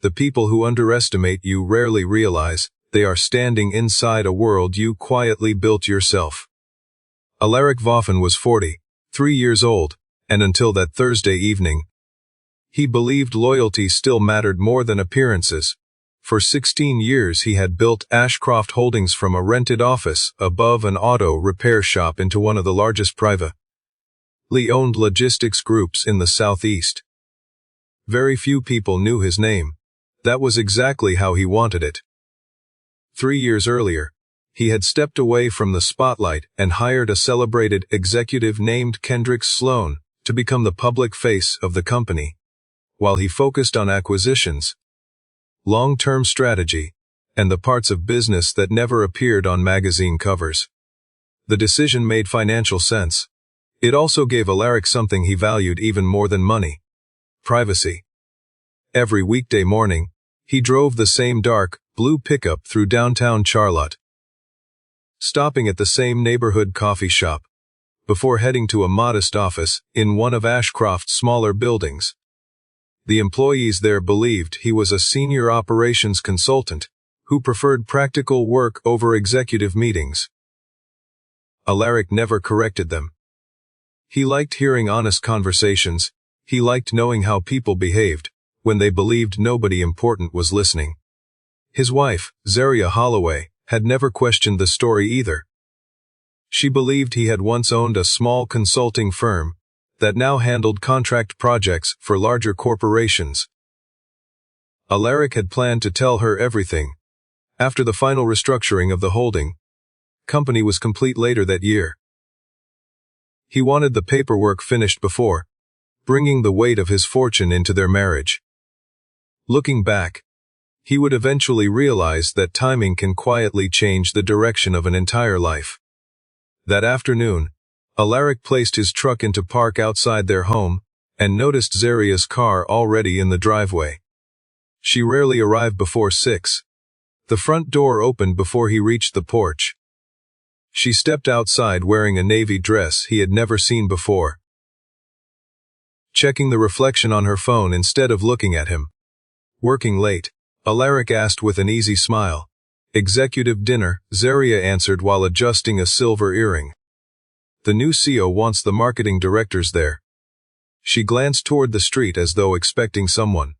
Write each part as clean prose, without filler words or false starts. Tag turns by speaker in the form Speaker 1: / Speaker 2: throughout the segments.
Speaker 1: The people who underestimate you rarely realize they are standing inside a world you quietly built yourself. Alaric Voffen was 43 years old, and until that Thursday evening, he believed loyalty still mattered more than appearances. For 16 years he had built Ashcroft Holdings from a rented office above an auto repair shop into one of the largest privately owned logistics groups in the Southeast. Very few people knew his name. That was exactly how he wanted it. 3 years earlier, he had stepped away from the spotlight and hired a celebrated executive named Kendrick Sloan to become the public face of the company, while he focused on acquisitions, long-term strategy, and the parts of business that never appeared on magazine covers. The decision made financial sense. It also gave Alaric something he valued even more than money: privacy. Every weekday morning, he drove the same dark, blue pickup through downtown Charlotte, stopping at the same neighborhood coffee shop, before heading to a modest office in one of Ashcroft's smaller buildings. The employees there believed he was a senior operations consultant who preferred practical work over executive meetings. Alaric never corrected them. He liked hearing honest conversations. He liked knowing how people behaved when they believed nobody important was listening. His wife, Zaria Holloway, had never questioned the story either. She believed he had once owned a small consulting firm that now handled contract projects for larger corporations. Alaric had planned to tell her everything. After the final restructuring of the holding company was complete later that year, he wanted the paperwork finished before bringing the weight of his fortune into their marriage. Looking back, he would eventually realize that timing can quietly change the direction of an entire life. That afternoon, Alaric placed his truck into park outside their home and noticed Zaria's car already in the driveway. She rarely arrived before 6. The front door opened before he reached the porch. She stepped outside wearing a navy dress he had never seen before, checking the reflection on her phone instead of looking at him. Working late, Alaric asked with an easy smile. Executive dinner, Zaria answered while adjusting a silver earring. The new CEO wants the marketing directors there. She glanced toward the street as though expecting someone.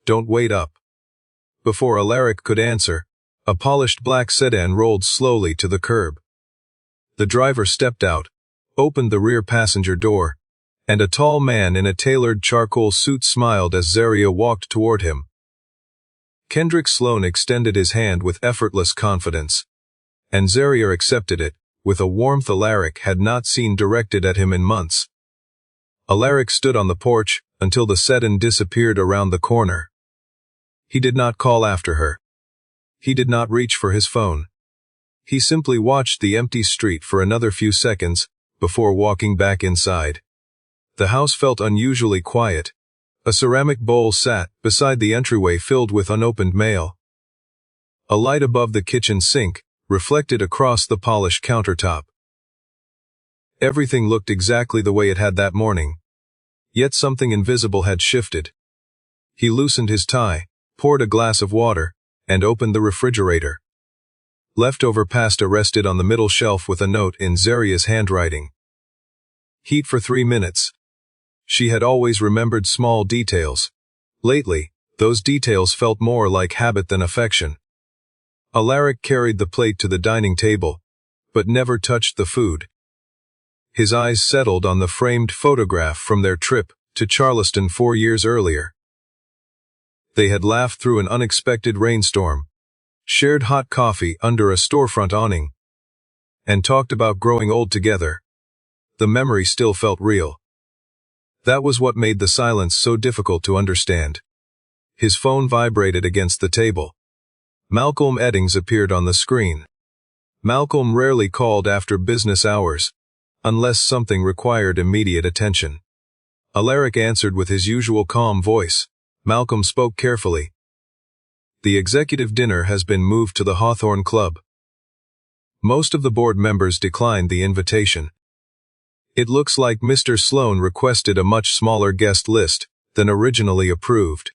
Speaker 1: Don't wait up. Before Alaric could answer, a polished black sedan rolled slowly to the curb. The driver stepped out, opened the rear passenger door, and a tall man in a tailored charcoal suit smiled as Zaria walked toward him. Kendrick Sloan extended his hand with effortless confidence, and Zaria accepted it with a warmth Alaric had not seen directed at him in months. Alaric stood on the porch until the sedan disappeared around the corner. He did not call after her. He did not reach for his phone. He simply watched the empty street for another few seconds before walking back inside. The house felt unusually quiet. A ceramic bowl sat beside the entryway filled with unopened mail. A light above the kitchen sink reflected across the polished countertop. Everything looked exactly the way it had that morning. Yet something invisible had shifted. He loosened his tie, poured a glass of water, and opened the refrigerator. Leftover pasta rested on the middle shelf with a note in Zaria's handwriting. Heat for 3 minutes. She had always remembered small details. Lately, those details felt more like habit than affection. Alaric carried the plate to the dining table, but never touched the food. His eyes settled on the framed photograph from their trip to Charleston 4 years earlier. They had laughed through an unexpected rainstorm, shared hot coffee under a storefront awning, and talked about growing old together. The memory still felt real. That was what made the silence so difficult to understand. His phone vibrated against the table. Malcolm Eddings appeared on the screen. Malcolm rarely called after business hours, unless something required immediate attention. Alaric answered with his usual calm voice. Malcolm spoke carefully. The executive dinner has been moved to the Hawthorne Club. Most of the board members declined the invitation. It looks like Mr. Sloan requested a much smaller guest list than originally approved.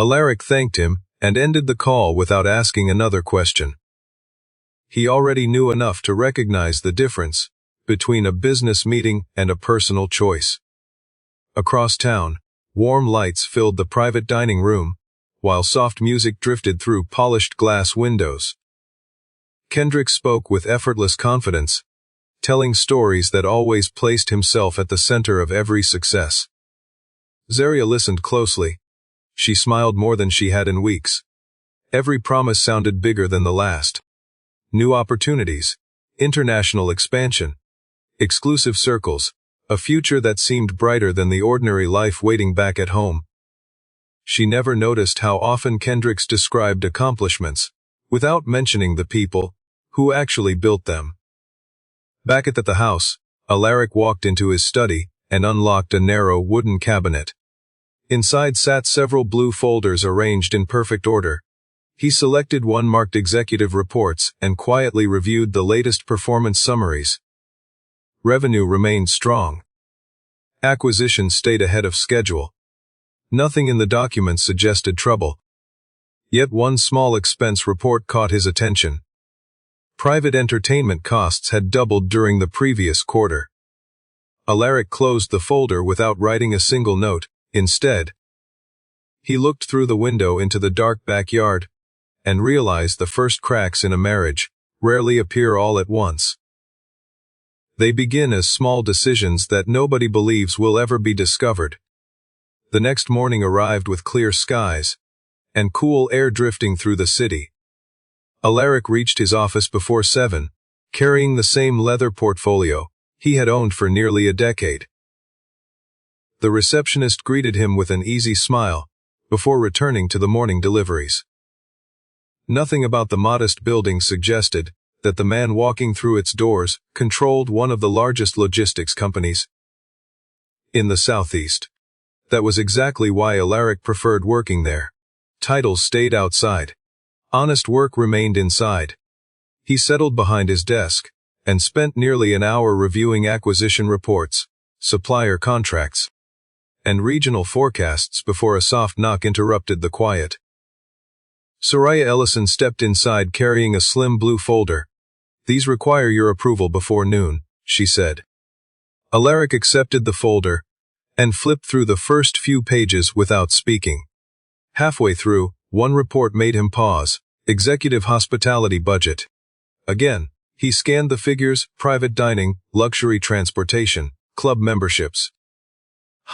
Speaker 1: Alaric thanked him and ended the call without asking another question. He already knew enough to recognize the difference between a business meeting and a personal choice. Across town, warm lights filled the private dining room, while soft music drifted through polished glass windows. Kendrick spoke with effortless confidence, telling stories that always placed himself at the center of every success. Zaria listened closely. She smiled more than she had in weeks. Every promise sounded bigger than the last. New opportunities, international expansion, exclusive circles, a future that seemed brighter than the ordinary life waiting back at home. She never noticed how often Kendricks described accomplishments, without mentioning the people who actually built them. Back at the house, Alaric walked into his study and unlocked a narrow wooden cabinet. Inside sat several blue folders arranged in perfect order. He selected one marked executive reports and quietly reviewed the latest performance summaries. Revenue remained strong. Acquisitions stayed ahead of schedule. Nothing in the documents suggested trouble. Yet one small expense report caught his attention. Private entertainment costs had doubled during the previous quarter. Alaric closed the folder without writing a single note. Instead, he looked through the window into the dark backyard and realized the first cracks in a marriage rarely appear all at once. They begin as small decisions that nobody believes will ever be discovered. The next morning arrived with clear skies and cool air drifting through the city. Alaric reached his office before 7, carrying the same leather portfolio he had owned for nearly a decade. The receptionist greeted him with an easy smile before returning to the morning deliveries. Nothing about the modest building suggested that the man walking through its doors controlled one of the largest logistics companies in the Southeast. That was exactly why Alaric preferred working there. Titles stayed outside. Honest work remained inside. He settled behind his desk and spent nearly an hour reviewing acquisition reports, supplier contracts, and regional forecasts before a soft knock interrupted the quiet. Soraya Ellison stepped inside carrying a slim blue folder. "These require your approval before noon," she said. Alaric accepted the folder and flipped through the first few pages without speaking. Halfway through, one report made him pause. Executive hospitality budget. Again, he scanned the figures: private dining, luxury transportation, club memberships,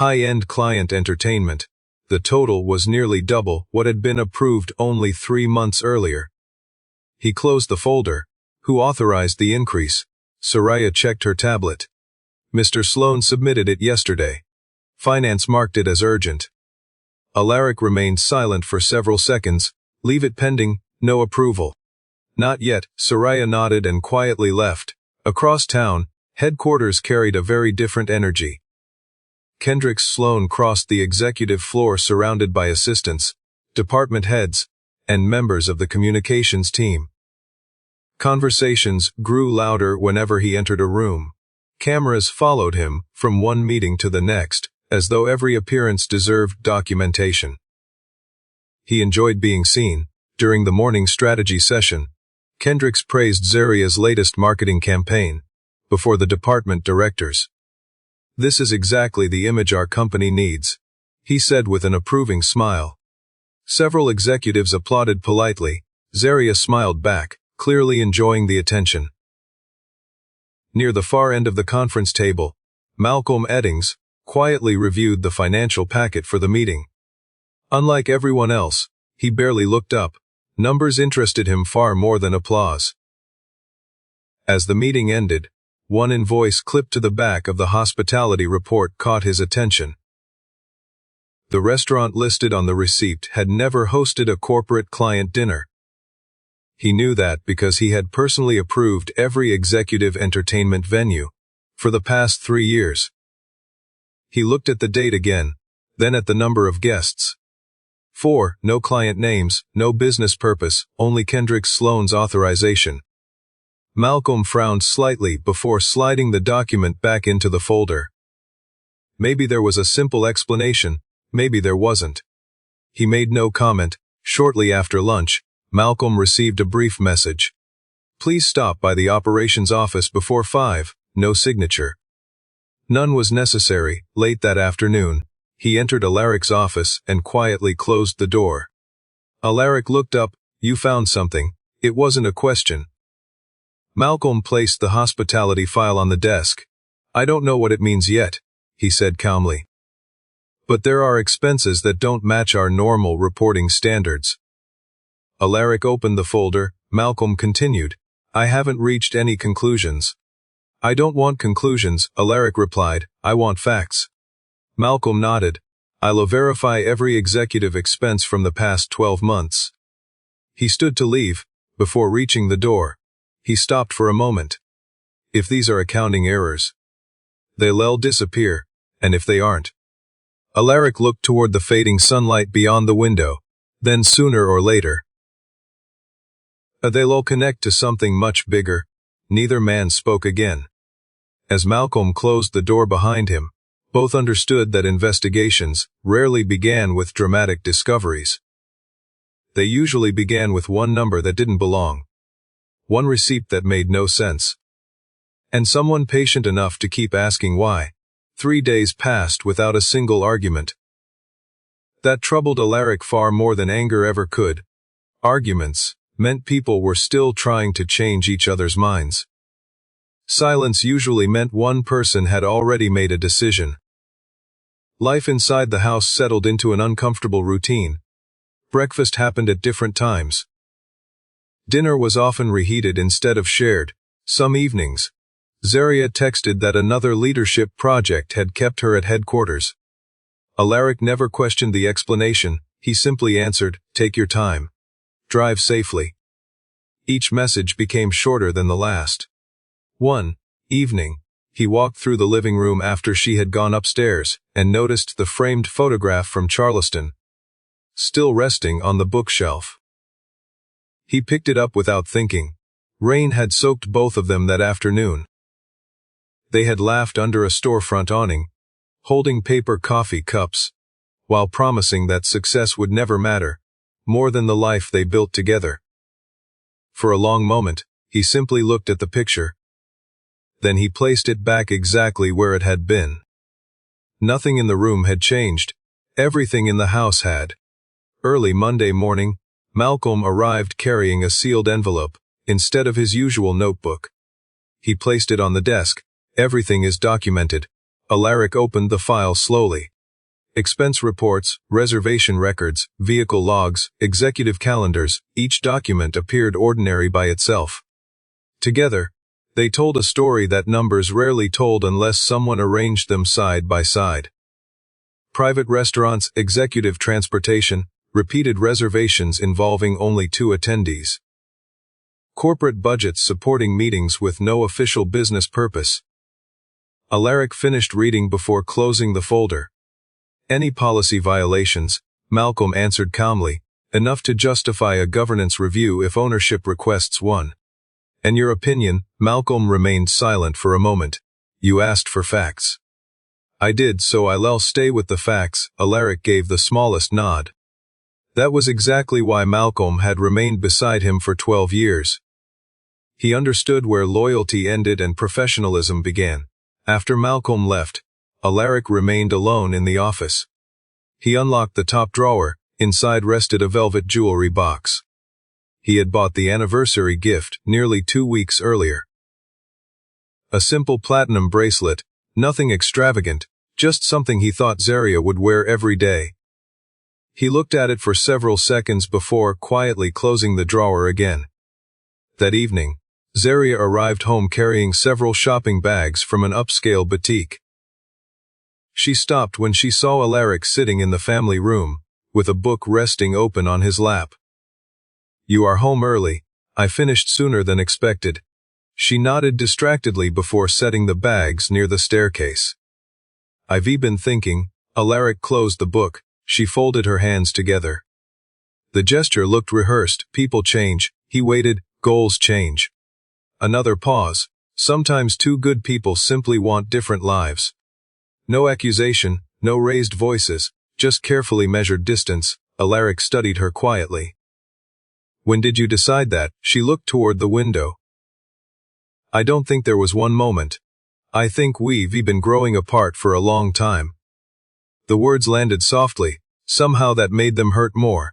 Speaker 1: high-end client entertainment. The total was nearly double what had been approved only 3 months earlier. He closed the folder. Who authorized the increase? Soraya checked her tablet. Mr. Sloan submitted it yesterday. Finance marked it as urgent. Alaric remained silent for several seconds. Leave it pending, no approval. Not yet, Soraya nodded and quietly left. Across town, headquarters carried a very different energy. Kendrick Sloan crossed the executive floor surrounded by assistants, department heads, and members of the communications team. Conversations grew louder whenever he entered a room. Cameras followed him from one meeting to the next, as though every appearance deserved documentation. He enjoyed being seen. During the morning strategy session, Kendricks praised Zaria's latest marketing campaign before the department directors. "This is exactly the image our company needs," he said with an approving smile. Several executives applauded politely. Zaria smiled back, clearly enjoying the attention. Near the far end of the conference table, Malcolm Eddings quietly reviewed the financial packet for the meeting. Unlike everyone else, he barely looked up. Numbers interested him far more than applause. As the meeting ended, one invoice clipped to the back of the hospitality report caught his attention. The restaurant listed on the receipt had never hosted a corporate client dinner. He knew that because he had personally approved every executive entertainment venue for the past 3 years. He looked at the date again, then at the number of guests. 4, no client names, no business purpose, only Kendrick Sloan's authorization. Malcolm frowned slightly before sliding the document back into the folder. Maybe there was a simple explanation, maybe there wasn't. He made no comment. Shortly after lunch, Malcolm received a brief message. Please stop by the operations office before 5, no signature. None was necessary. Late that afternoon, he entered Alaric's office and quietly closed the door. Alaric looked up. You found something. It wasn't a question. Malcolm placed the hospitality file on the desk. I don't know what it means yet, he said calmly. But there are expenses that don't match our normal reporting standards. Alaric opened the folder. Malcolm continued. I haven't reached any conclusions. I don't want conclusions, Alaric replied. I want facts. Malcolm nodded. I'll verify every executive expense from the past 12 months. He stood to leave. Before reaching the door, he stopped for a moment. If these are accounting errors, they'll disappear, and if they aren't. Alaric looked toward the fading sunlight beyond the window. Then sooner or later, they'll all connect to something much bigger. Neither man spoke again. As Malcolm closed the door behind him, both understood that investigations rarely began with dramatic discoveries. They usually began with one number that didn't belong, one receipt that made no sense, and someone patient enough to keep asking why. 3 days passed without a single argument. That troubled Alaric far more than anger ever could. Arguments meant people were still trying to change each other's minds. Silence usually meant one person had already made a decision. Life inside the house settled into an uncomfortable routine. Breakfast happened at different times. Dinner was often reheated instead of shared. Some evenings, Zaria texted that another leadership project had kept her at headquarters. Alaric never questioned the explanation. He simply answered, take your time. Drive safely. Each message became shorter than the last. One evening, he walked through the living room after she had gone upstairs and noticed the framed photograph from Charleston, still resting on the bookshelf. He picked it up without thinking. Rain had soaked both of them that afternoon. They had laughed under a storefront awning, holding paper coffee cups, while promising that success would never matter more than the life they built together. For a long moment, he simply looked at the picture. Then he placed it back exactly where it had been. Nothing in the room had changed. Everything in the house had. Early Monday morning, Malcolm arrived carrying a sealed envelope, instead of his usual notebook. He placed it on the desk. Everything is documented. Alaric opened the file slowly. Expense reports, reservation records, vehicle logs, executive calendars, each document appeared ordinary by itself. Together, they told a story that numbers rarely told unless someone arranged them side by side. Private restaurants, executive transportation, repeated reservations involving only 2 attendees. Corporate budgets supporting meetings with no official business purpose. Alaric finished reading before closing the folder. Any policy violations, Malcolm answered calmly, enough to justify a governance review if ownership requests one. And your opinion? Malcolm remained silent for a moment. You asked for facts. I did, so I'll stay with the facts. Alaric gave the smallest nod. That was exactly why Malcolm had remained beside him for 12 years. He understood where loyalty ended and professionalism began. After Malcolm left, Alaric remained alone in the office. He unlocked the top drawer. Inside rested a velvet jewelry box. He had bought the anniversary gift nearly 2 weeks earlier. A simple platinum bracelet, nothing extravagant, just something he thought Zaria would wear every day. He looked at it for several seconds before quietly closing the drawer again. That evening, Zaria arrived home carrying several shopping bags from an upscale boutique. She stopped when she saw Alaric sitting in the family room, with a book resting open on his lap. You are home early. I finished sooner than expected. She nodded distractedly before setting the bags near the staircase. I've been thinking. Alaric closed the book. She folded her hands together. The gesture looked rehearsed. People change. He waited. Goals change. Another pause. Sometimes 2 good people simply want different lives. No accusation, no raised voices, just carefully measured distance. Alaric studied her quietly. When did you decide that? She looked toward the window. I don't think there was one moment. I think we've been growing apart for a long time. The words landed softly, somehow that made them hurt more.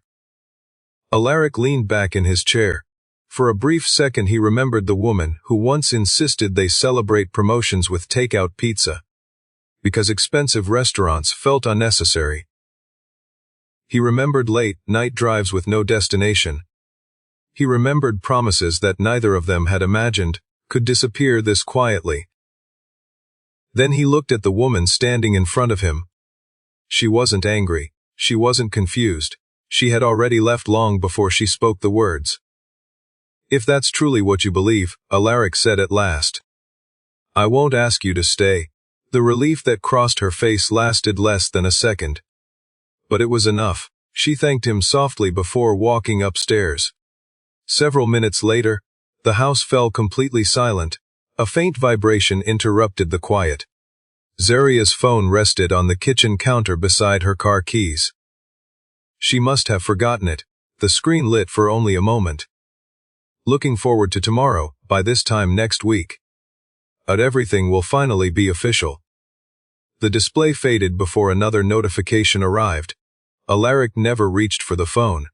Speaker 1: Alaric leaned back in his chair. For a brief second he remembered the woman who once insisted they celebrate promotions with takeout pizza, because expensive restaurants felt unnecessary. He remembered late-night drives with no destination. He remembered promises that neither of them had imagined could disappear this quietly. Then he looked at the woman standing in front of him. She wasn't angry. She wasn't confused. She had already left long before she spoke the words. If that's truly what you believe, Alaric said at last, I won't ask you to stay. The relief that crossed her face lasted less than a second. But it was enough. She thanked him softly before walking upstairs. Several minutes later, the house fell completely silent. A faint vibration interrupted the quiet. Zaria's phone rested on the kitchen counter beside her car keys. She must have forgotten it. The screen lit for only a moment. Looking forward to tomorrow, by this time next week. But everything will finally be official. The display faded before another notification arrived. Alaric never reached for the phone.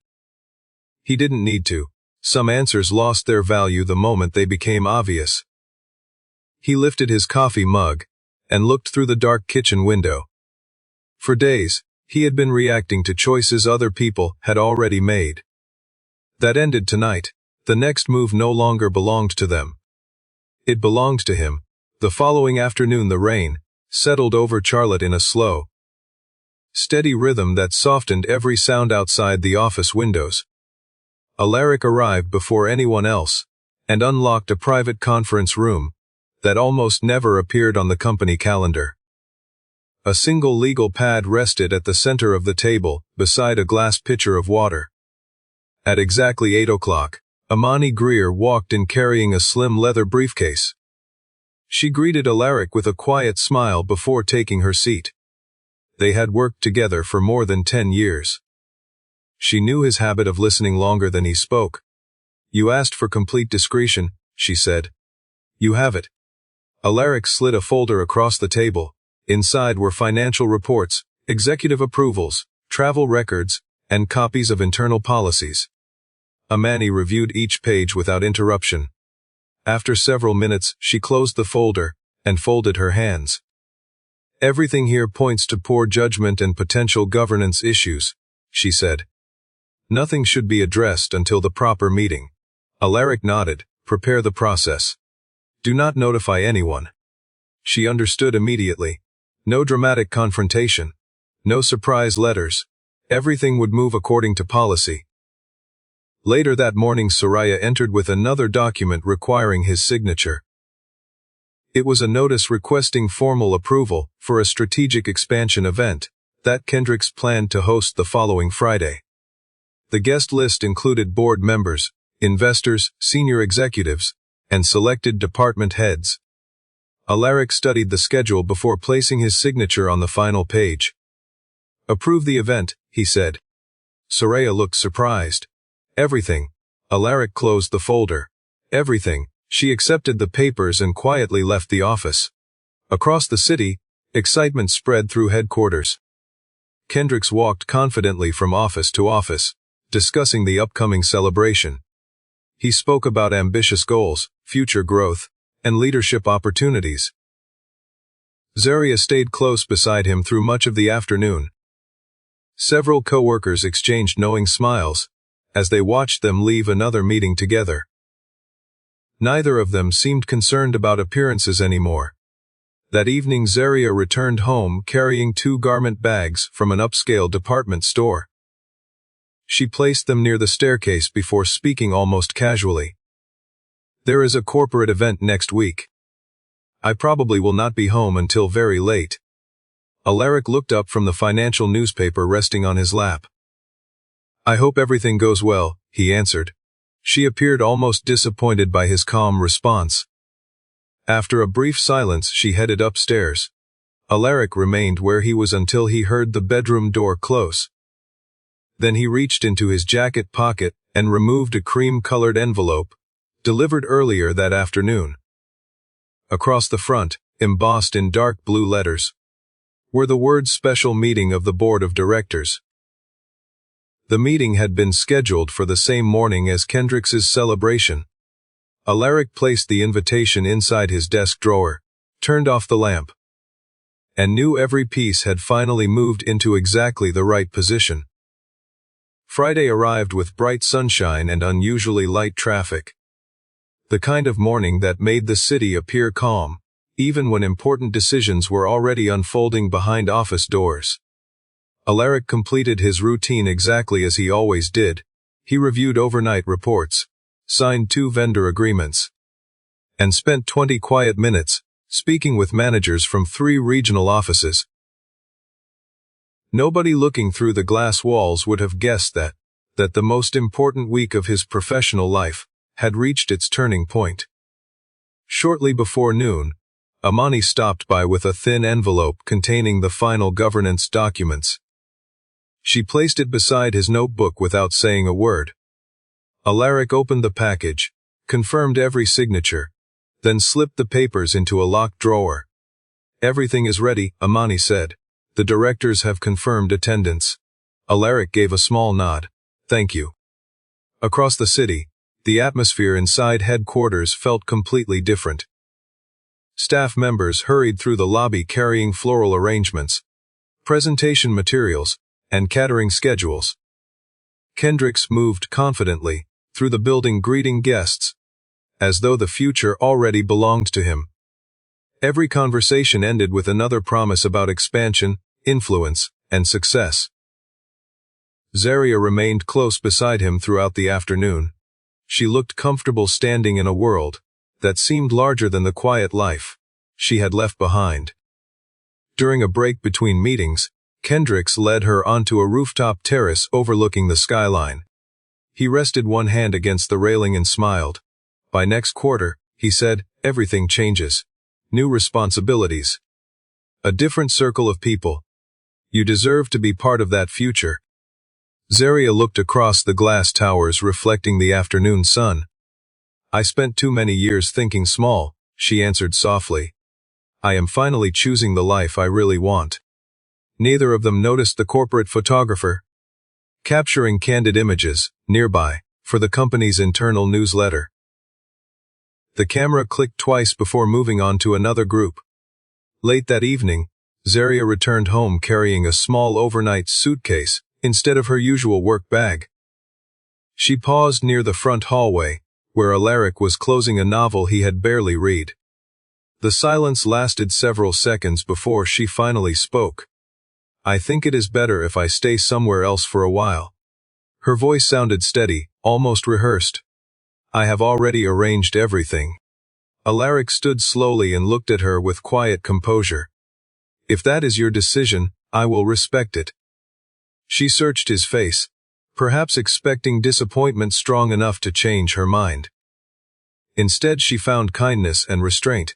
Speaker 1: He didn't need to. Some answers lost their value the moment they became obvious. He lifted his coffee mug and looked through the dark kitchen window. For days, he had been reacting to choices other people had already made. That ended tonight. The next move no longer belonged to them. It belonged to him. The following afternoon the rain settled over Charlotte in a slow, steady rhythm that softened every sound outside the office windows. Alaric arrived before anyone else and unlocked a private conference room that almost never appeared on the company calendar. A single legal pad rested at the center of the table, beside a glass pitcher of water. At exactly 8 o'clock, Amani Greer walked in carrying a slim leather briefcase. She greeted Alaric with a quiet smile before taking her seat. They had worked together for more than 10 years. She knew his habit of listening longer than he spoke. You asked for complete discretion, she said. You have it. Alaric slid a folder across the table. Inside were financial reports, executive approvals, travel records, and copies of internal policies. Amani reviewed each page without interruption. After several minutes, she closed the folder and folded her hands. Everything here points to poor judgment and potential governance issues, she said. Nothing should be addressed until the proper meeting. Alaric nodded. Prepare the process. Do not notify anyone. She understood immediately. No dramatic confrontation. No surprise letters. Everything would move according to policy. Later that morning Soraya entered with another document requiring his signature. It was a notice requesting formal approval for a strategic expansion event that Kendricks planned to host the following Friday. The guest list included board members, investors, senior executives, and selected department heads. Alaric studied the schedule before placing his signature on the final page. Approve the event, he said. Soraya looked surprised. Everything. Alaric closed the folder. Everything. She accepted the papers and quietly left the office. Across the city, excitement spread through headquarters. Kendricks walked confidently from office to office, discussing the upcoming celebration. He spoke about ambitious goals, future growth, and leadership opportunities. Zaria stayed close beside him through much of the afternoon. Several co-workers exchanged knowing smiles as they watched them leave another meeting together. Neither of them seemed concerned about appearances anymore. That evening Zaria returned home carrying 2 garment bags from an upscale department store. She placed them near the staircase before speaking almost casually. There is a corporate event next week. I probably will not be home until very late. Alaric looked up from the financial newspaper resting on his lap. I hope everything goes well, he answered. She appeared almost disappointed by his calm response. After a brief silence, she headed upstairs. Alaric remained where he was until he heard the bedroom door close. Then he reached into his jacket pocket and removed a cream-colored envelope, delivered earlier that afternoon. Across the front, embossed in dark blue letters, were the words "Special Meeting of the Board of Directors." The meeting had been scheduled for the same morning as Kendrick's celebration. Alaric placed the invitation inside his desk drawer, turned off the lamp, and knew every piece had finally moved into exactly the right position. Friday arrived with bright sunshine and unusually light traffic. The kind of morning that made the city appear calm, even when important decisions were already unfolding behind office doors. Alaric completed his routine exactly as he always did. He reviewed overnight reports, signed 2 vendor agreements, and spent 20 quiet minutes speaking with managers from 3 regional offices. Nobody looking through the glass walls would have guessed that the most important week of his professional life had reached its turning point. Shortly before noon, Amani stopped by with a thin envelope containing the final governance documents. She placed it beside his notebook without saying a word. Alaric opened the package, confirmed every signature, then slipped the papers into a locked drawer. "Everything is ready," Amani said. "The directors have confirmed attendance." Alaric gave a small nod. "Thank you." Across the city, the atmosphere inside headquarters felt completely different. Staff members hurried through the lobby carrying floral arrangements, presentation materials, and catering schedules. Kendricks moved confidently through the building greeting guests, as though the future already belonged to him. Every conversation ended with another promise about expansion, influence, and success. Zaria remained close beside him throughout the afternoon. She looked comfortable standing in a world that seemed larger than the quiet life she had left behind. During a break between meetings, Kendricks led her onto a rooftop terrace overlooking the skyline. He rested one hand against the railing and smiled. "By next quarter," he said, "everything changes. New responsibilities. A different circle of people. You deserve to be part of that future." Zaria looked across the glass towers reflecting the afternoon sun. "I spent too many years thinking small," she answered softly. "I am finally choosing the life I really want." Neither of them noticed the corporate photographer, capturing candid images, nearby, for the company's internal newsletter. The camera clicked twice before moving on to another group. Late that evening, Zaria returned home carrying a small overnight suitcase instead of her usual work bag. She paused near the front hallway, where Alaric was closing a novel he had barely read. The silence lasted several seconds before she finally spoke. "I think it is better if I stay somewhere else for a while." Her voice sounded steady, almost rehearsed. "I have already arranged everything." Alaric stood slowly and looked at her with quiet composure. "If that is your decision, I will respect it." She searched his face, perhaps expecting disappointment strong enough to change her mind. Instead she found kindness and restraint.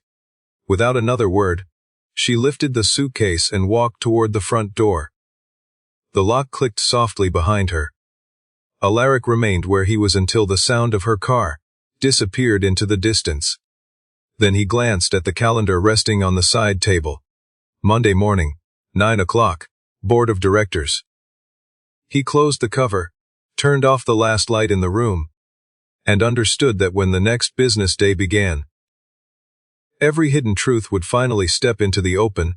Speaker 1: Without another word, she lifted the suitcase and walked toward the front door. The lock clicked softly behind her. Alaric remained where he was until the sound of her car disappeared into the distance. Then he glanced at the calendar resting on the side table. Monday morning, 9 o'clock, Board of Directors. He closed the cover, turned off the last light in the room, and understood that when the next business day began, every hidden truth would finally step into the open.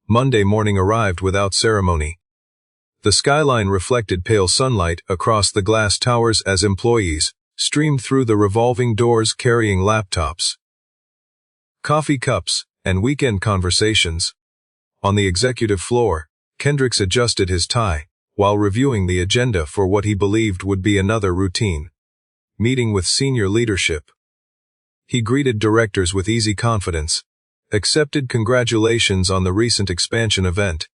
Speaker 1: Monday morning arrived without ceremony. The skyline reflected pale sunlight across the glass towers as employees streamed through the revolving doors carrying laptops, coffee cups, and weekend conversations. On the executive floor, Kendricks adjusted his tie while reviewing the agenda for what he believed would be another routine meeting with senior leadership. He greeted directors with easy confidence, accepted congratulations on the recent expansion event,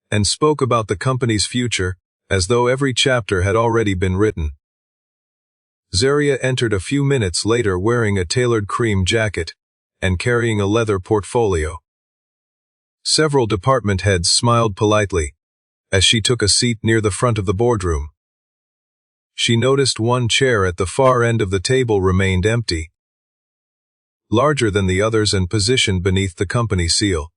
Speaker 1: and spoke about the company's future as though every chapter had already been written. Zaria entered a few minutes later wearing a tailored cream jacket and carrying a leather portfolio. Several department heads smiled politely, as she took a seat near the front of the boardroom. She noticed one chair at the far end of the table remained empty, larger than the others and positioned beneath the company seal.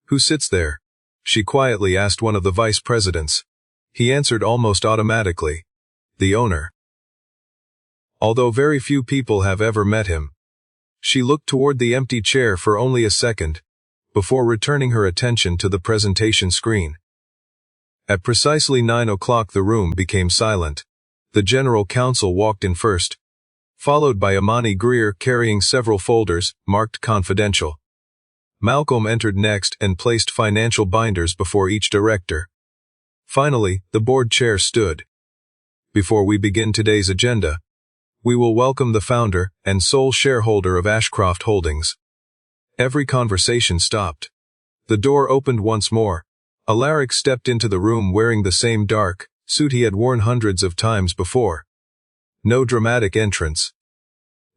Speaker 1: "Who sits there?" she quietly asked one of the vice presidents. He answered almost automatically, "The owner." Although very few people have ever met him, she looked toward the empty chair for only a second, before returning her attention to the presentation screen. At precisely 9 o'clock the room became silent. The general counsel walked in first, followed by Imani Greer carrying several folders, marked confidential. Malcolm entered next and placed financial binders before each director. Finally, the board chair stood. "Before we begin today's agenda, we will welcome the founder and sole shareholder of Ashcroft Holdings." Every conversation stopped. The door opened once more. Alaric stepped into the room wearing the same dark suit he had worn hundreds of times before. No dramatic entrance.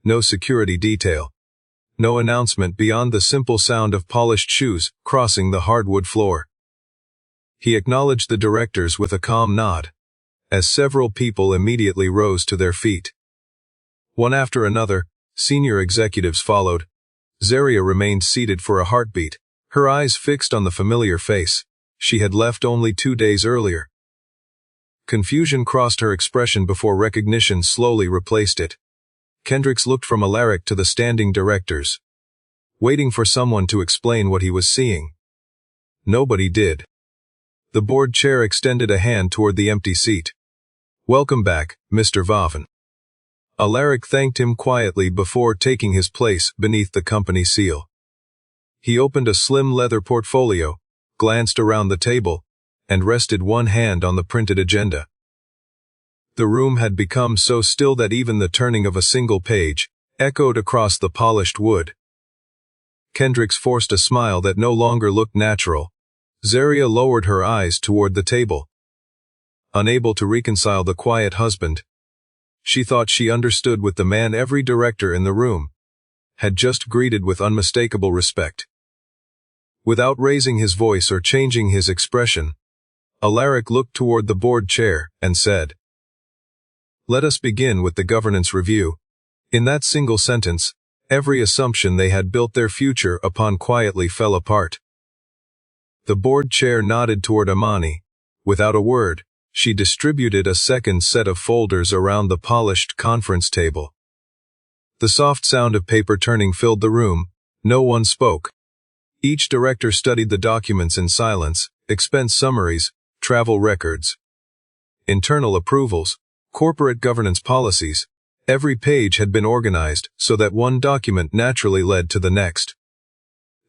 Speaker 1: No security detail. No announcement beyond the simple sound of polished shoes crossing the hardwood floor. He acknowledged the directors with a calm nod, as several people immediately rose to their feet. One after another, senior executives followed. Zaria remained seated for a heartbeat, her eyes fixed on the familiar face she had left only 2 days earlier. Confusion crossed her expression before recognition slowly replaced it. Kendricks looked from Alaric to the standing directors, waiting for someone to explain what he was seeing. Nobody did. The board chair extended a hand toward the empty seat. "Welcome back, Mr. Vaughan." Alaric thanked him quietly before taking his place beneath the company seal. He opened a slim leather portfolio, glanced around the table, and rested one hand on the printed agenda. The room had become so still that even the turning of a single page echoed across the polished wood. Kendricks forced a smile that no longer looked natural. Zaria lowered her eyes toward the table, unable to reconcile the quiet husband. She thought she understood with the man every director in the room had just greeted with unmistakable respect. Without raising his voice or changing his expression, Alaric looked toward the board chair and said, "Let us begin with the governance review." In that single sentence, every assumption they had built their future upon quietly fell apart. The board chair nodded toward Imani. Without a word, she distributed a second set of folders around the polished conference table. The soft sound of paper turning filled the room. No one spoke. Each director studied the documents in silence: expense summaries, travel records, internal approvals, corporate governance policies. Every page had been organized so that one document naturally led to the next.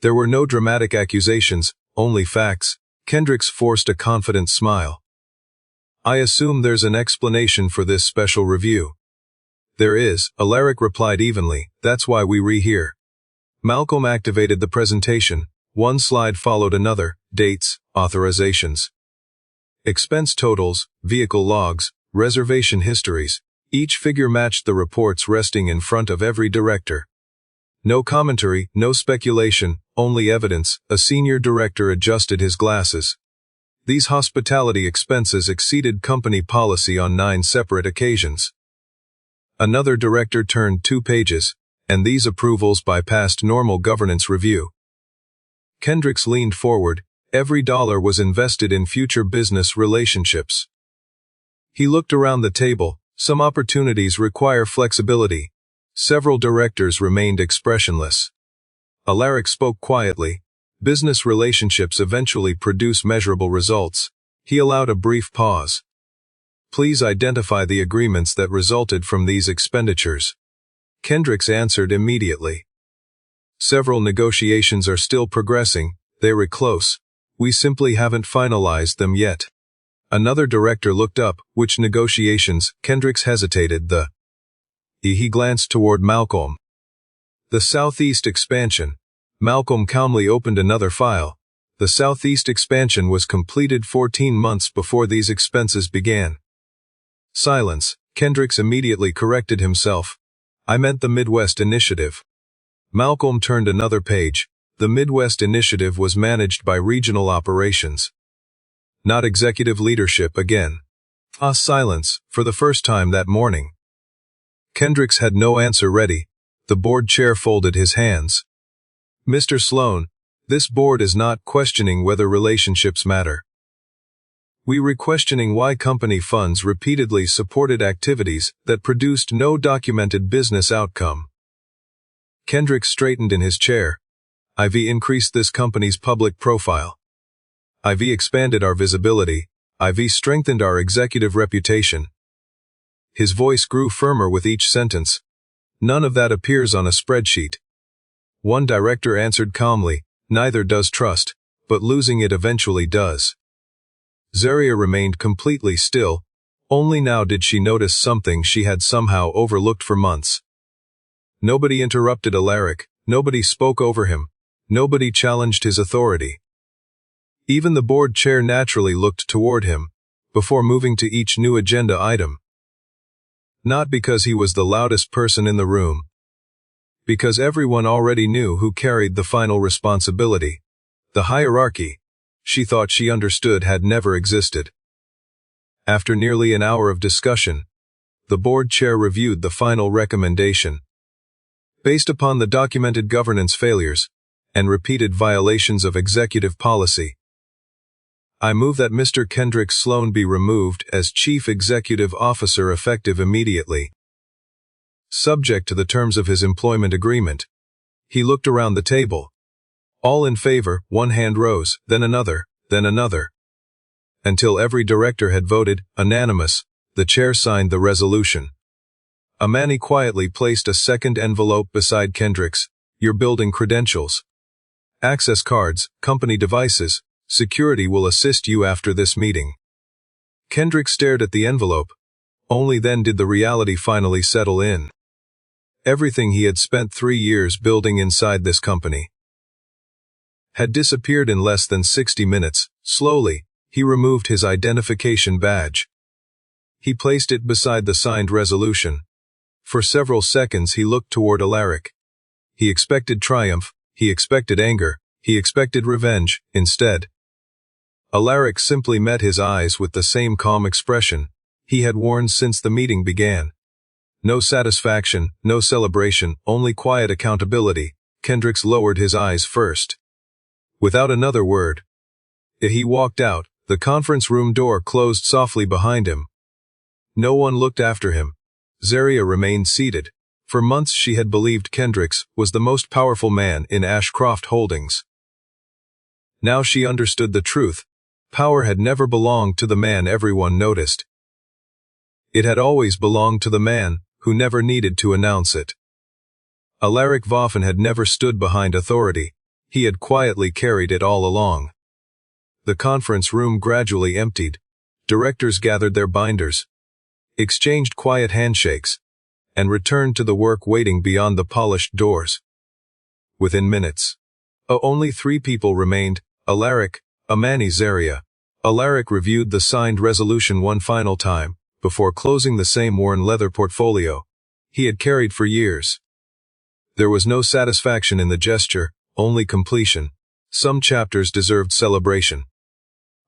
Speaker 1: There were no dramatic accusations, only facts. Kendricks forced a confident smile. "I assume there's an explanation for this special review." "There is," Alaric replied evenly. "That's why we re-hear." Malcolm activated the presentation. One slide followed another: dates, authorizations, expense totals, vehicle logs, reservation histories. Each figure matched the reports resting in front of every director. No commentary, no speculation, only evidence. A senior director adjusted his glasses. These hospitality expenses exceeded company policy on 9 separate occasions. Another director turned 2 pages, and these approvals bypassed normal governance review. Kendricks leaned forward. Every dollar was invested in future business relationships. He looked around the table. Some opportunities require flexibility. Several directors remained expressionless. Alaric spoke quietly. "Business relationships eventually produce measurable results." He allowed a brief pause. "Please identify the agreements that resulted from these expenditures." Kendricks answered immediately. "Several negotiations are still progressing. They were close. We simply haven't finalized them yet." Another director looked up. "Which negotiations?" Kendricks hesitated. He glanced toward Malcolm. "The Southeast expansion." Malcolm calmly opened another file. The Southeast expansion was completed 14 months before these expenses began. Silence. Kendricks immediately corrected himself. "I meant the Midwest Initiative." Malcolm turned another page. The Midwest Initiative was managed by regional operations. not executive leadership again. Silence, for the first time that morning. Kendricks had no answer ready. The board chair folded his hands. Mr. Sloan, this board is not questioning whether relationships matter. We're questioning why company funds repeatedly supported activities that produced no documented business outcome. Kendricks straightened in his chair. IV increased this company's public profile. IV expanded our visibility. IV strengthened our executive reputation. His voice grew firmer with each sentence. None of that appears on a spreadsheet. One director answered calmly, neither does trust, but losing it eventually does. Zaria remained completely still. Only now did she notice something she had somehow overlooked for months. Nobody interrupted Alaric, nobody spoke over him, nobody challenged his authority. Even the board chair naturally looked toward him, before moving to each new agenda item. Not because he was the loudest person in the room. Because everyone already knew who carried the final responsibility. The hierarchy, she thought she understood, had never existed. After nearly an hour of discussion, the board chair reviewed the final recommendation. Based upon the documented governance failures and repeated violations of executive policy, I move that Mr. Kendrick Sloan be removed as Chief Executive Officer effective immediately. Subject to the terms of his employment agreement. He looked around the table. All in favor, one hand rose, then another, then another. Until every director had voted, unanimous, the chair signed the resolution. Amani quietly placed a second envelope beside Kendrick's. Your building credentials. Access cards, company devices. Security will assist you after this meeting. Kendrick stared at the envelope. Only then did the reality finally settle in. Everything he had spent 3 years building inside this company had disappeared in less than 60 minutes. Slowly, he removed his identification badge. He placed it beside the signed resolution. For several seconds he looked toward Alaric. He expected triumph, he expected anger, he expected revenge. Instead, Alaric simply met his eyes with the same calm expression he had worn since the meeting began. No satisfaction, no celebration, only quiet accountability. Kendricks lowered his eyes first. Without another word, he walked out. The conference room door closed softly behind him. No one looked after him. Zaria remained seated. For months she had believed Kendricks was the most powerful man in Ashcroft Holdings. Now she understood the truth. Power had never belonged to the man everyone noticed. It had always belonged to the man who never needed to announce it. Alaric Voffen had never stood behind authority. He had quietly carried it all along. The conference room gradually emptied. Directors gathered their binders, exchanged quiet handshakes, and returned to the work waiting beyond the polished doors. Within minutes, only 3 people remained: Alaric, Amani, Zaria. Alaric reviewed the signed resolution one final time, before closing the same worn leather portfolio he had carried for years. There was no satisfaction in the gesture, only completion. Some chapters deserved celebration.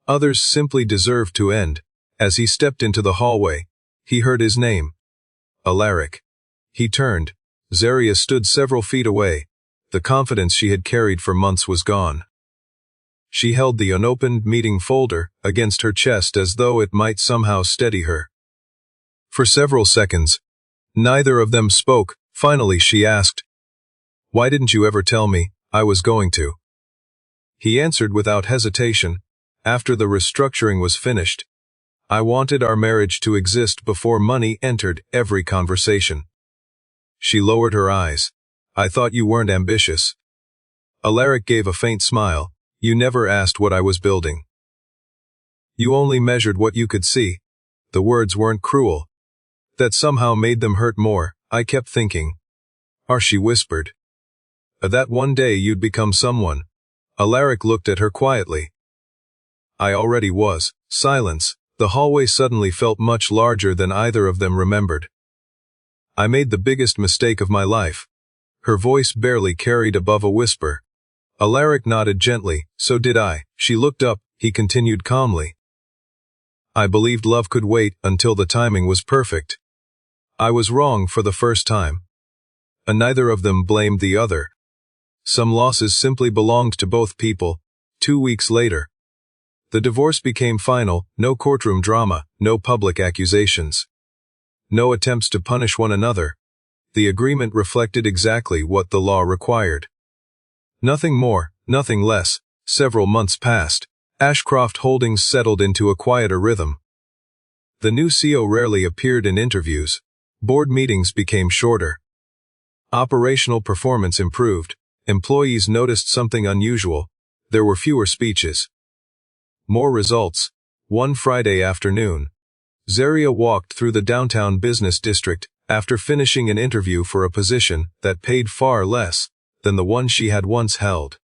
Speaker 1: Others simply deserved to end. As he stepped into the hallway, he heard his name. Alaric. He turned. Zaria stood several feet away. The confidence she had carried for months was gone. She held the unopened meeting folder against her chest as though it might somehow steady her. For several seconds, neither of them spoke. Finally she asked, "Why didn't you ever tell me I was going to?" He answered without hesitation, "After the restructuring was finished, I wanted our marriage to exist before money entered every conversation." She lowered her eyes. "I thought you weren't ambitious." Alaric gave a faint smile. "You never asked what I was building. You only measured what you could see." The words weren't cruel. That somehow made them hurt more. "I kept thinking." She whispered, "that one day you'd become someone." Alaric looked at her quietly. "I already was." Silence. The hallway suddenly felt much larger than either of them remembered. "I made the biggest mistake of my life." Her voice barely carried above a whisper. Alaric nodded gently. "So did I." She looked up. He continued calmly, I believed love could wait until the timing was perfect. I was wrong for the first time. And neither of them blamed the other. Some losses simply belonged to both people. 2 weeks later, the divorce became final, no courtroom drama, no public accusations. No attempts to punish one another. The agreement reflected exactly what the law required. Nothing more, nothing less. Several months passed. Ashcroft Holdings settled into a quieter rhythm. The new CEO rarely appeared in interviews. Board meetings became shorter. Operational performance improved. Employees noticed something unusual. There were fewer speeches. More results. One Friday afternoon, Zaria walked through the downtown business district after finishing an interview for a position that paid far less than the one she had once held.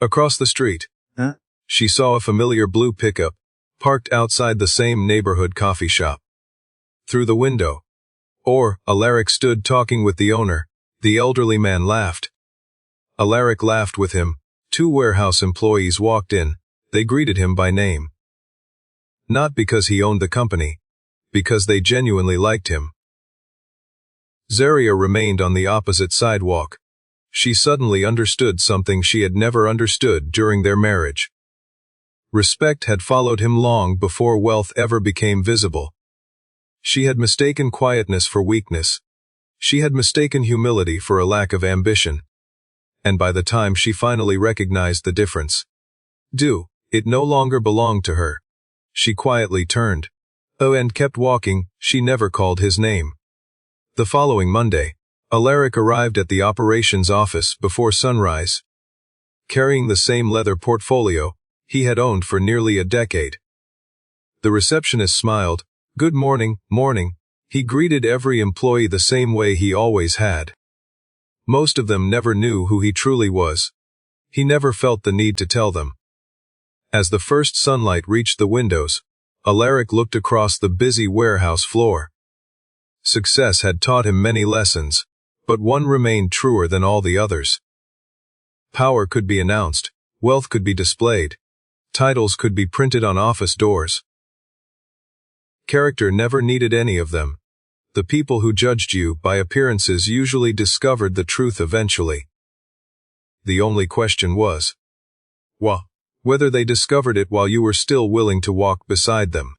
Speaker 1: Across the street, she saw a familiar blue pickup, parked outside the same neighborhood coffee shop. Through the window, Alaric stood talking with the owner. The elderly man laughed. Alaric laughed with him. 2 warehouse employees walked in. They greeted him by name. Not because he owned the company, because they genuinely liked him. Zaria remained on the opposite sidewalk. She suddenly understood something she had never understood during their marriage. Respect had followed him long before wealth ever became visible. She had mistaken quietness for weakness. She had mistaken humility for a lack of ambition. And by the time she finally recognized the difference, it no longer belonged to her. She quietly turned. And kept walking. She never called his name. The following Monday, Alaric arrived at the operations office before sunrise. Carrying the same leather portfolio he had owned for nearly a decade. The receptionist smiled. Good morning, morning. He greeted every employee the same way he always had. Most of them never knew who he truly was. He never felt the need to tell them. As the first sunlight reached the windows, Alaric looked across the busy warehouse floor. Success had taught him many lessons, but one remained truer than all the others. Power could be announced, wealth could be displayed, titles could be printed on office doors. Character never needed any of them. The people who judged you by appearances usually discovered the truth eventually. The only question was, whether they discovered it while you were still willing to walk beside them.